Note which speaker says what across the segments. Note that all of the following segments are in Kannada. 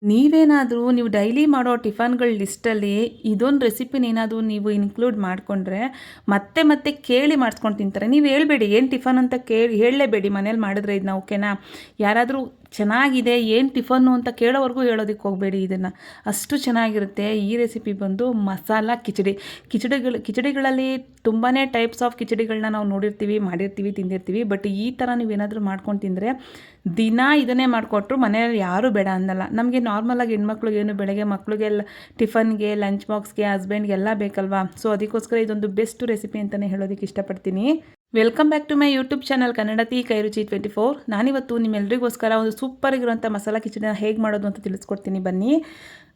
Speaker 1: ನೀವು ಡೈಲಿ ಮಾಡೋ ಟಿಫನ್ಗಳ ಲಿಸ್ಟಲ್ಲಿ ಇದೊಂದು ರೆಸಿಪಿನೇನಾದರೂ ನೀವು ಇನ್ಕ್ಲೂಡ್ ಮಾಡಿಕೊಂಡ್ರೆ ಮತ್ತೆ ಮತ್ತೆ ಕೇಳಿ ಮಾಡಿಸ್ಕೊಂಡು ತಿಂತಾರೆ. ನೀವು ಹೇಳ್ಬೇಡಿ ಏನು ಟಿಫನ್ ಅಂತ ಹೇಳಲೇಬೇಡಿ ಮನೇಲಿ ಮಾಡಿದ್ರೆ ಇದನ್ನ, ಓಕೆನಾ? ಯಾರಾದರೂ ಚೆನ್ನಾಗಿದೆ ಏನು ಟಿಫನ್ನು ಅಂತ ಕೇಳೋವರೆಗೂ ಹೇಳೋದಕ್ಕೆ ಹೋಗಬೇಡಿ ಇದನ್ನು. ಅಷ್ಟು ಚೆನ್ನಾಗಿರುತ್ತೆ. ಈ ರೆಸಿಪಿ ಬಂದು ಮಸಾಲ ಕಿಚಡಿ. ಕಿಚಡಿಗಳಲ್ಲಿ ತುಂಬಾ ಟೈಪ್ಸ್ ಆಫ್ ಕಿಚಡಿಗಳನ್ನ ನಾವು ನೋಡಿರ್ತೀವಿ, ಮಾಡಿರ್ತೀವಿ, ತಿಂದಿರ್ತೀವಿ. ಬಟ್ ಈ ಥರ ನೀವೇನಾದರೂ ಮಾಡ್ಕೊಂಡು ತಿಂದರೆ ದಿನ ಇದನ್ನೇ ಮಾಡಿಕೊಟ್ರು ಮನೆಯಲ್ಲಿ ಯಾರೂ ಬೇಡ ಅನ್ನಲ್ಲ. ನಮಗೆ ನಾರ್ಮಲಾಗಿ ಹೆಣ್ಮಕ್ಳಿಗೆ ಏನು ಬೆಳಗ್ಗೆ ಮಕ್ಳಿಗೆಲ್ಲ ಟಿಫನ್ಗೆ, ಲಂಚ್ ಬಾಕ್ಸ್ಗೆ, ಹಸ್ಬೆಂಡ್ಗೆಲ್ಲ ಬೇಕಲ್ವಾ? ಸೊ ಅದಕ್ಕೋಸ್ಕರ ಇದೊಂದು ಬೆಸ್ಟ್ ರೆಸಿಪಿ ಅಂತಲೇ ಹೇಳೋದಕ್ಕೆ ಇಷ್ಟಪಡ್ತೀನಿ. Welcome back to my YouTube channel Kannadathi Kairuchi 24. ನಾನಿವತ್ತು ನಿಮ್ಮೆಲ್ಲರಿಗೋಸ್ಕರ ಒಂದು ಸೂಪರಾಗಿರುವಂಥ ಮಸಾಲ ಕಿಚಡಿನ ಹೇಗೆ ಮಾಡೋದು ಅಂತ ತಿಳಿಸ್ಕೊಡ್ತೀನಿ ಬನ್ನಿ.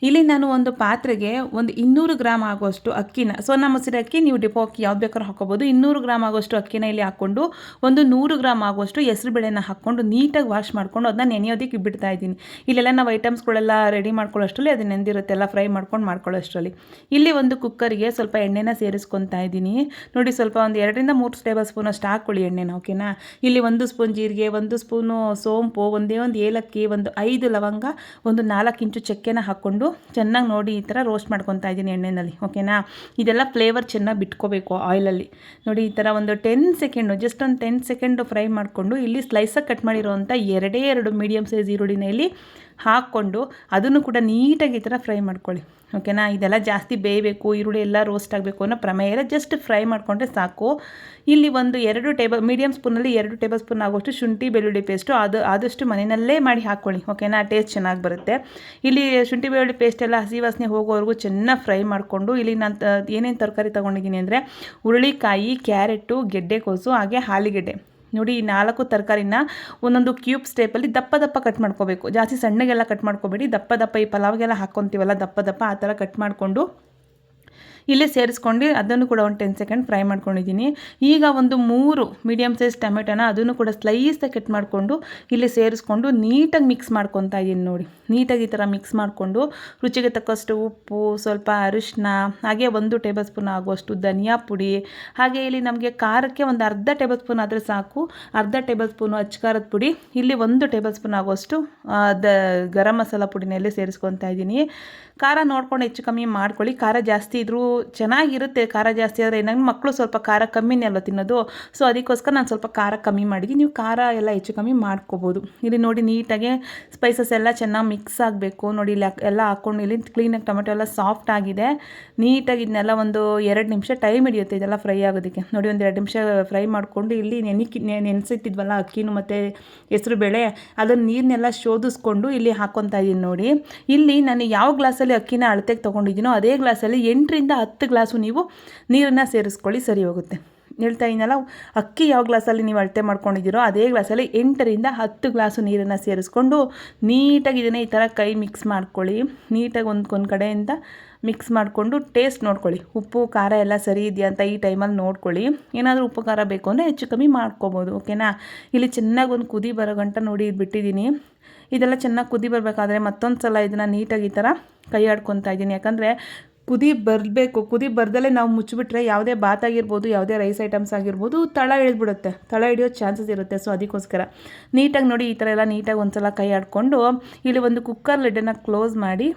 Speaker 1: ಇಲ್ಲಿ ನಾನು ಒಂದು ಪಾತ್ರೆಗೆ ಒಂದು 200 ಗ್ರಾಮ್ ಆಗುವಷ್ಟು ಅಕ್ಕಿನ, ಸೋನಾ ಮಸೂರಿ ಅಕ್ಕಿ, ನೀವು ಡಿಪೋ ಅಕ್ಕಿ ಯಾವ್ದು ಬೇಕಾದ್ರೂ ಹಾಕೋಬೋದು. 200 ಗ್ರಾಮ್ ಆಗುವಷ್ಟು ಅಕ್ಕಿನ ಇಲ್ಲಿ ಹಾಕ್ಕೊಂಡು ಒಂದು 100 ಗ್ರಾಮ್ ಆಗುವಷ್ಟು ಹೆಸರು ಬೇಳೆನ ಹಾಕ್ಕೊಂಡು ನೀಟಾಗಿ ವಾಶ್ ಮಾಡಿಕೊಂಡು ಅದನ್ನ ನೆನೆಯೋದಕ್ಕೆ ಬಿಡ್ತಾ ಇದ್ದೀನಿ. ಇಲ್ಲೆಲ್ಲ ನಾವು ಐಟಮ್ಸ್ಗಳೆಲ್ಲ ರೆಡಿ ಮಾಡ್ಕೊಳ್ಳೋಷ್ಟರಲ್ಲಿ ಅದು ನೆಂದಿರುತ್ತೆ, ಎಲ್ಲ ಫ್ರೈ ಮಾಡ್ಕೊಳ್ಳೋಷ್ಟರಲ್ಲಿ. ಇಲ್ಲಿ ಒಂದು ಕುಕ್ಕರಿಗೆ ಸ್ವಲ್ಪ ಎಣ್ಣೆನ ಸೇರಿಸ್ಕೊತಾ ಇದ್ದೀನಿ. ನೋಡಿ, ಸ್ವಲ್ಪ ಒಂದು 2ರಿಂದ 3 ಟೇಬಲ್ ಸ್ಪೂನ್ ಅಷ್ಟು ಹಾಕ್ಕೊಳ್ಳಿ ಎಣ್ಣೆನ, ಓಕೆನಾ? ಇಲ್ಲಿ 1 ಸ್ಪೂನ್ ಜೀರಿಗೆ, 1 ಸ್ಪೂನು ಸೋಂಪು, ಒಂದು ಏಲಕ್ಕಿ, ಒಂದು 5 ಲವಂಗ, ಒಂದು 4 ಇಂಚು ಚಕ್ಕೆನ ಹಾಕ್ಕೊಂಡು ಚೆನ್ನಾಗಿ ನೋಡಿ ಈ ಥರ ರೋಸ್ಟ್ ಮಾಡ್ಕೊತಾ ಇದ್ದೀನಿ ಎಣ್ಣೆಯಲ್ಲಿ, ಓಕೆನಾ? ಇದೆಲ್ಲ ಫ್ಲೇವರ್ ಚೆನ್ನಾಗಿ ಬಿಟ್ಕೋಬೇಕು ಆಯಿಲಲ್ಲಿ. ನೋಡಿ, ಈ ಥರ ಒಂದು 10 ಸೆಕೆಂಡು, ಜಸ್ಟ್ ಒಂದು 10 ಸೆಕೆಂಡು ಫ್ರೈ ಮಾಡಿಕೊಂಡು ಇಲ್ಲಿ ಸ್ಲೈಸಾಗಿ ಕಟ್ ಮಾಡಿರೋವಂಥ 2 ಮೀಡಿಯಮ್ ಸೈಜ್ ಈರುಳ್ಳಿನ ಇಲ್ಲಿ ಹಾಕ್ಕೊಂಡು ಅದನ್ನು ಕೂಡ ನೀಟಾಗಿ ಈ ಥರ ಫ್ರೈ ಮಾಡ್ಕೊಳ್ಳಿ, ಓಕೆನಾ? ಇದೆಲ್ಲ ಜಾಸ್ತಿ ಬೇಯಬೇಕು, ಈರುಳ್ಳಿ ಎಲ್ಲ ರೋಸ್ಟ್ ಆಗಬೇಕು ಅನ್ನೋ ಪ್ರಮೇಯ ಇಲ್ಲ, ಜಸ್ಟ್ ಫ್ರೈ ಮಾಡಿಕೊಂಡ್ರೆ ಸಾಕು. ಇಲ್ಲಿ ಒಂದು 2 ಮೀಡಿಯಮ್ ಸ್ಪೂನಲ್ಲಿ 2 ಟೇಬಲ್ ಸ್ಪೂನ್ ಆಗೋಷ್ಟು ಶುಂಠಿ ಬೆಳ್ಳುಳ್ಳಿ ಪೇಸ್ಟು, ಆದಷ್ಟು ಮನೆಯಲ್ಲೇ ಮಾಡಿ ಹಾಕ್ಕೊಳ್ಳಿ, ಓಕೆನಾ? ಟೇಸ್ಟ್ ಚೆನ್ನಾಗಿ ಬರುತ್ತೆ. ಇಲ್ಲಿ ಶುಂಠಿ ಬೆಳ್ಳುಳ್ಳಿ ಪೇಸ್ಟ್ ಎಲ್ಲ ಹಸಿ ವಾಸನೆ ಹೋಗೋವರೆಗೂ ಚೆನ್ನಾಗಿ ಫ್ರೈ ಮಾಡಿಕೊಂಡು ಇಲ್ಲಿ ನಾನು ಏನೇನು ತರಕಾರಿ ತೊಗೊಂಡಿದ್ದೀನಿ ಅಂದರೆ ಹುರುಳಿಕಾಯಿ, ಕ್ಯಾರೆಟು, ಗೆಡ್ಡೆಕೋಸು, ಹಾಗೆ ಆಲೂಗೆಡ್ಡೆ. ನೋಡಿ, ಈ 4 ತರಕಾರಿನ ಒಂದೊಂದು ಕ್ಯೂಬ್ಸ್ ಟೈಪಲ್ಲಿ ದಪ್ಪ ದಪ್ಪ ಕಟ್ ಮಾಡ್ಕೋಬೇಕು. ಜಾಸ್ತಿ ಸಣ್ಣಗೆಲ್ಲ ಕಟ್ ಮಾಡ್ಕೋಬೇಡಿ, ದಪ್ಪ ದಪ್ಪ ಈ ಪಲಾವ್ಗೆಲ್ಲ ಹಾಕ್ಕೊತೀವಲ್ಲ ದಪ್ಪ ದಪ್ಪ ಆ ಥರ ಕಟ್ ಮಾಡಿಕೊಂಡು ಇಲ್ಲೇ ಸೇರಿಸ್ಕೊಂಡು ಅದನ್ನು ಕೂಡ ಒಂದು 10 ಸೆಕೆಂಡ್ ಫ್ರೈ ಮಾಡ್ಕೊಂಡಿದ್ದೀನಿ. ಈಗ ಒಂದು 3 ಮೀಡಿಯಮ್ ಸೈಜ್ ಟೊಮೆಟೊನ ಅದನ್ನು ಕೂಡ ಸ್ಲೈಸಾಗಿ ಕಟ್ ಮಾಡಿಕೊಂಡು ಇಲ್ಲಿ ಸೇರಿಸ್ಕೊಂಡು ನೀಟಾಗಿ ಮಿಕ್ಸ್ ಮಾಡ್ಕೊತಾ ಇದ್ದೀನಿ. ನೋಡಿ, ನೀಟಾಗಿ ಈ ಥರ ಮಿಕ್ಸ್ ಮಾಡಿಕೊಂಡು ರುಚಿಗೆ ತಕ್ಕಷ್ಟು ಉಪ್ಪು, ಸ್ವಲ್ಪ ಅರಿಶಿನ, ಹಾಗೆ 1 ಟೇಬಲ್ ಸ್ಪೂನ್ ಆಗುವಷ್ಟು ಧನಿಯಾ ಪುಡಿ, ಹಾಗೆ ಇಲ್ಲಿ ನಮಗೆ ಖಾರಕ್ಕೆ ಒಂದು ಅರ್ಧ ಟೇಬಲ್ ಸ್ಪೂನ್ ಆದರೆ ಸಾಕು, ಅರ್ಧ ಟೇಬಲ್ ಸ್ಪೂನು ಅಚ್ಚಕಾರದ ಪುಡಿ, ಇಲ್ಲಿ 1 ಟೇಬಲ್ ಸ್ಪೂನ್ ಆಗುವಷ್ಟು ಗರಂ ಮಸಾಲ ಪುಡಿನಲ್ಲಿ ಸೇರಿಸ್ಕೊತಾ ಇದ್ದೀನಿ. ಖಾರ ನೋಡ್ಕೊಂಡು ಹೆಚ್ಚು ಕಮ್ಮಿ ಮಾಡ್ಕೊಳ್ಳಿ. ಖಾರ ಜಾಸ್ತಿ ಇದ್ರೂ ಚೆನ್ನಾಗಿರುತ್ತೆ, ಖಾರ ಜಾಸ್ತಿ ಆದರೆ ನನ್ನ ಮಕ್ಕಳು ಸ್ವಲ್ಪ ಖಾರ ಕಮ್ಮಿನೇ ಅಲ್ಲ ತಿನ್ನೋದು, ಸೊ ಅದಕ್ಕೋಸ್ಕರ ನಾನು ಸ್ವಲ್ಪ ಖಾರ ಕಮ್ಮಿ ಮಾಡಿದ್ದೀನಿ. ನೀವು ಖಾರ ಎಲ್ಲ ಹೆಚ್ಚು ಕಮ್ಮಿ ಮಾಡ್ಕೋಬೋದು. ಇಲ್ಲಿ ನೋಡಿ, ನೀಟಾಗಿ ಸ್ಪೈಸಸ್ ಎಲ್ಲ ಚೆನ್ನಾಗಿ ಮಿಕ್ಸ್ ಆಗಬೇಕು. ನೋಡಿ, ಇಲ್ಲಿ ಎಲ್ಲ ಹಾಕ್ಕೊಂಡು ಇಲ್ಲಿ ಕ್ಲೀನಾಗಿ ಟೊಮೆಟೊ ಎಲ್ಲ ಸಾಫ್ಟ್ ಆಗಿದೆ. ನೀಟಾಗಿ ಇದನ್ನೆಲ್ಲ ಒಂದು 2 ನಿಮಿಷ ಟೈಮ್ ಹಿಡಿಯುತ್ತೆ ಇದೆಲ್ಲ ಫ್ರೈ ಆಗೋದಕ್ಕೆ. ನೋಡಿ, ಒಂದು 2 ನಿಮಿಷ ಫ್ರೈ ಮಾಡಿಕೊಂಡು ಇಲ್ಲಿ ನೆನೆಸಿಟ್ಟಿದ್ವಲ್ಲ ಅಕ್ಕಿನೂ ಮತ್ತು ಹೆಸರು ಬೇಳೆ, ಅದನ್ನು ನೀರನ್ನೆಲ್ಲ ಶೋಧಿಸ್ಕೊಂಡು ಇಲ್ಲಿ ಹಾಕ್ಕೊತಾ ಇದ್ದೀನಿ. ನೋಡಿ, ಇಲ್ಲಿ ನಾನು ಯಾವ ಗ್ಲಾಸಲ್ಲಿ ಅಕ್ಕಿನ ಅಳತೆಗೆ ತೊಗೊಂಡಿದ್ದೀನೋ ಅದೇ ಗ್ಲಾಸಲ್ಲಿ 8ರಿಂದ 10 ಗ್ಲಾಸು ನೀವು ನೀರನ್ನು ಸೇರಿಸ್ಕೊಳ್ಳಿ, ಸರಿ ಹೋಗುತ್ತೆ. ಹೇಳ್ತಾ ಇದ್ದೀನಲ್ಲ, ಅಕ್ಕಿ ಯಾವ ಗ್ಲಾಸಲ್ಲಿ ನೀವು ಅಳತೆ ಮಾಡ್ಕೊಂಡಿದ್ದೀರೋ ಅದೇ ಗ್ಲಾಸಲ್ಲಿ 8ರಿಂದ 10 ಗ್ಲಾಸು ನೀರನ್ನು ಸೇರಿಸ್ಕೊಂಡು ನೀಟಾಗಿ ಇದನ್ನು ಈ ಥರ ಕೈ ಮಿಕ್ಸ್ ಮಾಡ್ಕೊಳ್ಳಿ. ನೀಟಾಗಿ ಒಂದು ಕಡೆಯಿಂದ ಮಿಕ್ಸ್ ಮಾಡಿಕೊಂಡು ಟೇಸ್ಟ್ ನೋಡ್ಕೊಳ್ಳಿ, ಉಪ್ಪು ಖಾರ ಎಲ್ಲ ಸರಿ ಇದೆಯಾ ಅಂತ ಈ ಟೈಮಲ್ಲಿ ನೋಡ್ಕೊಳ್ಳಿ. ಏನಾದರೂ ಉಪ್ಪು ಖಾರ ಬೇಕು ಅಂದರೆ ಹೆಚ್ಚು ಕಮ್ಮಿ ಮಾಡ್ಕೊಬೋದು, ಓಕೆನಾ? ಇಲ್ಲಿ ಚೆನ್ನಾಗಿ ಒಂದು ಕುದಿ ಬರೋ ಗಂಟ ನೋಡಿ ಬಿಟ್ಟಿದ್ದೀನಿ. ಇದೆಲ್ಲ ಚೆನ್ನಾಗಿ ಕುದಿ ಬರಬೇಕಾದ್ರೆ ಮತ್ತೊಂದು ಸಲ ಇದನ್ನು ನೀಟಾಗಿ ಈ ಥರ ಕೈ ಆಡ್ಕೊತಾ ಇದ್ದೀನಿ. ಯಾಕಂದರೆ ಕುದಿ ಬರಬೇಕು, ಕುದಿ ಬರ್ದಲ್ಲೇ ನಾವು ಮುಚ್ಚಿಬಿಟ್ರೆ ಯಾವುದೇ ಬಾತ್ ಆಗಿರ್ಬೋದು, ಯಾವುದೇ ರೈಸ್ ಐಟಮ್ಸ್ ಆಗಿರ್ಬೋದು ತಳ ಹಿಡಿದ್ಬಿಡುತ್ತೆ, ತಳ ಹಿಡಿಯೋ ಚಾನ್ಸಸ್ ಇರುತ್ತೆ. ಸೊ ಅದಕ್ಕೋಸ್ಕರ ನೀಟಾಗಿ ನೋಡಿ ಈ ಥರ ಎಲ್ಲ ನೀಟಾಗಿ ಒಂದು ಸಲ ಕೈ ಆಡಿಕೊಂಡು ಇಲ್ಲಿ ಒಂದು ಕುಕ್ಕರ್ ಲಿಡ್ಡನ್ನು ಕ್ಲೋಸ್ ಮಾಡಿ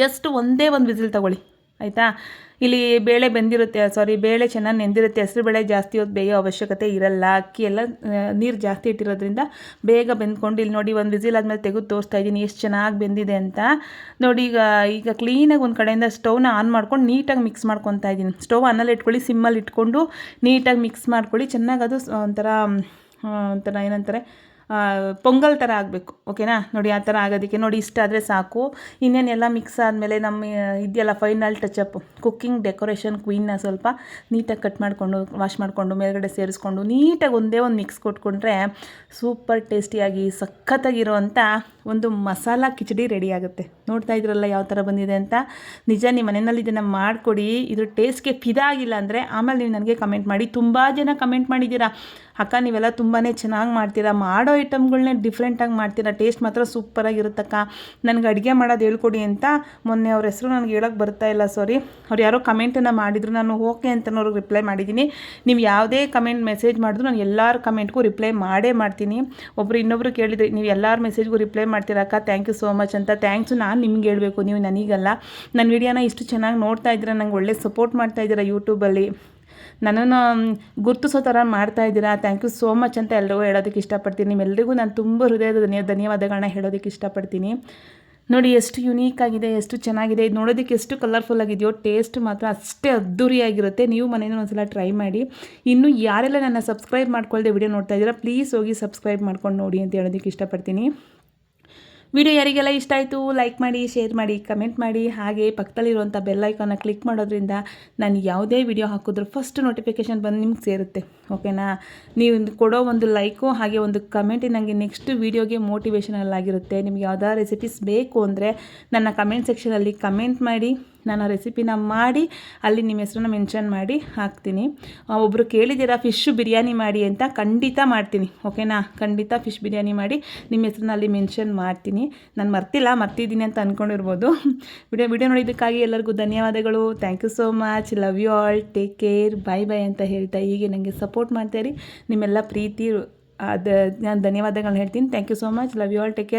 Speaker 1: ಜಸ್ಟ್ ಒಂದೇ ಒಂದು ವಿಸಿಲ್ ತೊಗೊಳ್ಳಿ, ಆಯಿತಾ? ಇಲ್ಲಿ ಬೇಳೆ ಬೇಳೆ ಚೆನ್ನಾಗಿ ನೆಂದಿರುತ್ತೆ. ಹೆಸರು ಬೇಳೆ ಜಾಸ್ತಿ ಹೊತ್ತು ಬೇಯೋ ಅವಶ್ಯಕತೆ ಇರಲ್ಲ. ಅಕ್ಕಿ ಎಲ್ಲ ನೀರು ಜಾಸ್ತಿ ಇಟ್ಟಿರೋದ್ರಿಂದ ಬೇಗ ಬೆಂದ್ಕೊಂಡು ಇಲ್ಲಿ ನೋಡಿ ಒಂದು ವಿಸಿಲ್ ಆದಮೇಲೆ ತೆಗೆದು ತೋರಿಸ್ತಾ ಇದ್ದೀನಿ ಎಷ್ಟು ಚೆನ್ನಾಗಿ ಬೆಂದಿದೆ ಅಂತ. ನೋಡಿ, ಈಗ ಕ್ಲೀನಾಗಿ ಒಂದು ಕಡೆಯಿಂದ ಸ್ಟವ್ನ ಆನ್ ಮಾಡ್ಕೊಂಡು ನೀಟಾಗಿ ಮಿಕ್ಸ್ ಮಾಡ್ಕೊತಾ ಇದ್ದೀನಿ. ಸ್ಟವ್ ಆನಲ್ಲಿ ಇಟ್ಕೊಳ್ಳಿ, ಸಿಮ್ಮಲ್ಲಿ ಇಟ್ಕೊಂಡು ನೀಟಾಗಿ ಮಿಕ್ಸ್ ಮಾಡ್ಕೊಳ್ಳಿ. ಚೆನ್ನಾಗಿ ಅದು ಒಂಥರ ಏನಂತಾರೆ, ಪೊಂಗಲ್ ಥರ ಆಗಬೇಕು, ಓಕೆನಾ? ನೋಡಿ, ಆ ಥರ ಆಗೋದಕ್ಕೆ ನೋಡಿ ಇಷ್ಟ ಆದರೆ ಸಾಕು. ಇನ್ನೇನೆಲ್ಲ ಮಿಕ್ಸ್ ಆದಮೇಲೆ ನಮ್ಮ ಇದೆಯಲ್ಲ ಫೈನಲ್ ಟಚಪ್, ಕುಕ್ಕಿಂಗ್ ಡೆಕೋರೇಷನ್ ಕ್ವೀನ್ನ ಸ್ವಲ್ಪ ನೀಟಾಗಿ ಕಟ್ ಮಾಡಿಕೊಂಡು ವಾಶ್ ಮಾಡಿಕೊಂಡು ಮೇಲ್ಗಡೆ ಸೇರಿಸ್ಕೊಂಡು ನೀಟಾಗಿ ಒಂದೇ ಒಂದು ಮಿಕ್ಸ್ ಕೊಟ್ಕೊಂಡ್ರೆ ಸೂಪರ್ ಟೇಸ್ಟಿಯಾಗಿ ಸಖತ್ತಾಗಿರೋವಂಥ ಒಂದು ಮಸಾಲ ಕಿಚಡಿ ರೆಡಿ ಆಗುತ್ತೆ. ನೋಡ್ತಾ ಇದ್ರಲ್ಲ ಯಾವ ಥರ ಬಂದಿದೆ ಅಂತ. ನಿಜ ನಿಮ್ಮ ಮನೆಯಲ್ಲಿ ಇದನ್ನು ಮಾಡಿಕೊಡಿ. ಇದ್ರ ಟೇಸ್ಟ್ಗೆ ಫಿದಾಗಿಲ್ಲ ಅಂದರೆ ಆಮೇಲೆ ನೀವು ನನಗೆ ಕಮೆಂಟ್ ಮಾಡಿ. ತುಂಬ ಜನ ಕಮೆಂಟ್ ಮಾಡಿದ್ದೀರಾ, ಅಕ್ಕ ನೀವೆಲ್ಲ ತುಂಬಾ ಚೆನ್ನಾಗಿ ಮಾಡ್ತೀರಾ, ಮಾಡೋ ಐಟಮ್ಗಳನ್ನೇ ಡಿಫ್ರೆಂಟಾಗಿ ಮಾಡ್ತೀರಾ, ಟೇಸ್ಟ್ ಮಾತ್ರ ಸೂಪರಾಗಿರುತ್ತಕ್ಕ, ನನಗೆ ಅಡುಗೆ ಮಾಡೋದು ಹೇಳ್ಕೊಡಿ ಅಂತ. ಮೊನ್ನೆ ಅವ್ರ ಹೆಸರು ನನಗೆ ಹೇಳೋಕ್ಕೆ ಬರ್ತಾ ಇಲ್ಲ, ಸಾರಿ. ಅವ್ರು ಯಾರೋ ಕಮೆಂಟನ್ನು ಮಾಡಿದ್ರು, ನಾನು ಓಕೆ ಅಂತ ಅವ್ರಿಗೆ ರಿಪ್ಲೈ ಮಾಡಿದ್ದೀನಿ. ನೀವು ಯಾವುದೇ ಕಮೆಂಟ್ ಮೆಸೇಜ್ ಮಾಡಿದ್ರು ನಾನು ಎಲ್ಲರ ಕಮೆಂಟ್ಗೂ ರಿಪ್ಲೈ ಮಾಡೇ ಮಾಡ್ತೀನಿ. ಇನ್ನೊಬ್ಬರು ಕೇಳಿದ್ರಿ, ನೀವು ಎಲ್ಲರ ಮೆಸೇಜ್ಗೂ ರಿಪ್ಲೈ ಮಾಡ್ತೀರಾ ಅಕ್ಕ, ಥ್ಯಾಂಕ್ ಯು ಸೋ ಮಚ್ ಅಂತ. ಥ್ಯಾಂಕ್ಸು ನಾನು ನಿಮ್ಗೆ ಹೇಳಬೇಕು, ನೀವು ನನಗಲ್ಲ. ನನ್ನ ವಿಡಿಯೋನ ಇಷ್ಟು ಚೆನ್ನಾಗಿ ನೋಡ್ತಾ ಇದ್ದೀರಾ, ನಂಗೆ ಒಳ್ಳೆ ಸಪೋರ್ಟ್ ಮಾಡ್ತಾ ಇದ್ದೀರಾ ಯೂಟ್ಯೂಬಲ್ಲಿ, ನನ್ನನ್ನು ಗುರುತಿಸೋ ಥರ ಮಾಡ್ತಾಯಿದ್ದೀರಾ. ಥ್ಯಾಂಕ್ ಯು ಸೋ ಮಚ್ ಅಂತ ಎಲ್ಲರಿಗೂ ಹೇಳೋದಕ್ಕೆ ಇಷ್ಟಪಡ್ತೀನಿ. ನಿಮ್ಮೆಲ್ಲರಿಗೂ ನಾನು ತುಂಬ ಹೃದಯದ ಧನ್ಯವಾದಗಳನ್ನ ಹೇಳೋದಕ್ಕೆ ಇಷ್ಟಪಡ್ತೀನಿ. ನೋಡಿ ಎಷ್ಟು ಯುನೀಕ್ ಆಗಿದೆ, ಎಷ್ಟು ಚೆನ್ನಾಗಿದೆ, ಇದು ನೋಡೋದಕ್ಕೆ ಎಷ್ಟು ಕಲರ್ಫುಲ್ ಆಗಿದೆಯೋ, ಟೇಸ್ಟ್ ಮಾತ್ರ ಅಷ್ಟೇ ಅದ್ದೂರಿಯಾಗಿರುತ್ತೆ. ನೀವು ಮನೇಲಿ ಒಂದ್ಸಲ ಟ್ರೈ ಮಾಡಿ. ಇನ್ನು ಯಾರೆಲ್ಲ ನನ್ನ ಸಬ್ಸ್ಕ್ರೈಬ್ ಮಾಡ್ಕೊಳ್ಳದೆ ವಿಡಿಯೋ ನೋಡ್ತಾ ಇದ್ದೀರಾ, ಪ್ಲೀಸ್ ಹೋಗಿ ಸಬ್ಸ್ಕ್ರೈಬ್ ಮಾಡ್ಕೊಂಡು ನೋಡಿ ಅಂತ ಹೇಳೋದಕ್ಕೆ ಇಷ್ಟಪಡ್ತೀನಿ. ವಿಡಿಯೋ ಯಾರಿಗೆಲ್ಲ ಇಷ್ಟ ಆಯಿತು ಲೈಕ್ ಮಾಡಿ, ಶೇರ್ ಮಾಡಿ, ಕಮೆಂಟ್ ಮಾಡಿ. ಹಾಗೆ ಪಕ್ಕದಲ್ಲಿರುವಂಥ ಬೆಲ್ ಐಕಾನ್ನ ಕ್ಲಿಕ್ ಮಾಡೋದ್ರಿಂದ ನಾನು ಯಾವುದೇ ವಿಡಿಯೋ ಹಾಕಿದ್ರೂ ಫಸ್ಟ್ ನೋಟಿಫಿಕೇಷನ್ ಬಂದು ನಿಮ್ಗೆ ಸೇರುತ್ತೆ. ಓಕೆನಾ? ನೀವು ಕೊಡೋ ಒಂದು ಲೈಕು ಹಾಗೆ ಒಂದು ಕಮೆಂಟ್ ನನಗೆ ನೆಕ್ಸ್ಟ್ ವೀಡಿಯೋಗೆ ಮೋಟಿವೇಶನಲ್ ಆಗಿರುತ್ತೆ. ನಿಮ್ಗೆ ಯಾವ್ದಾರು ರೆಸಿಪೀಸ್ ಬೇಕು ಅಂದರೆ ನನ್ನ ಕಮೆಂಟ್ ಸೆಕ್ಷನಲ್ಲಿ ಕಮೆಂಟ್ ಮಾಡಿ, ನಾನು ಆ ರೆಸಿಪಿನ ಮಾಡಿ ಅಲ್ಲಿ ನಿಮ್ಮ ಹೆಸರನ್ನ ಮೆನ್ಷನ್ ಮಾಡಿ ಹಾಕ್ತೀನಿ. ಒಬ್ಬರು ಕೇಳಿದ್ದೀರಾ ಫಿಶ್ ಬಿರಿಯಾನಿ ಮಾಡಿ ಅಂತ, ಖಂಡಿತ ಮಾಡ್ತೀನಿ. ಓಕೆನಾ? ಖಂಡಿತ ಫಿಶ್ ಬಿರಿಯಾನಿ ಮಾಡಿ ನಿಮ್ಮ ಹೆಸರನ್ನ ಅಲ್ಲಿ ಮೆನ್ಷನ್ ಮಾಡ್ತೀನಿ. ನಾನು ಮರ್ತಿದ್ದೀನಿ ಅಂತ ಅಂದ್ಕೊಂಡಿರ್ಬೋದು. ವಿಡಿಯೋ ನೋಡಿದ್ದಕ್ಕಾಗಿ ಎಲ್ಲರಿಗೂ ಧನ್ಯವಾದಗಳು. Thank you so much. Love you all. Take care. Bye ಅಂತ ಹೇಳ್ತಾ ಹೀಗೆ ನನಗೆ ಸಪೋರ್ಟ್ ಮಾಡ್ತಾಯಿರಿ. ನಿಮ್ಮೆಲ್ಲ ಪ್ರೀತಿ ನಾನು ಧನ್ಯವಾದಗಳನ್ನ ಹೇಳ್ತೀನಿ. Thank you so much. Love you all. Take care.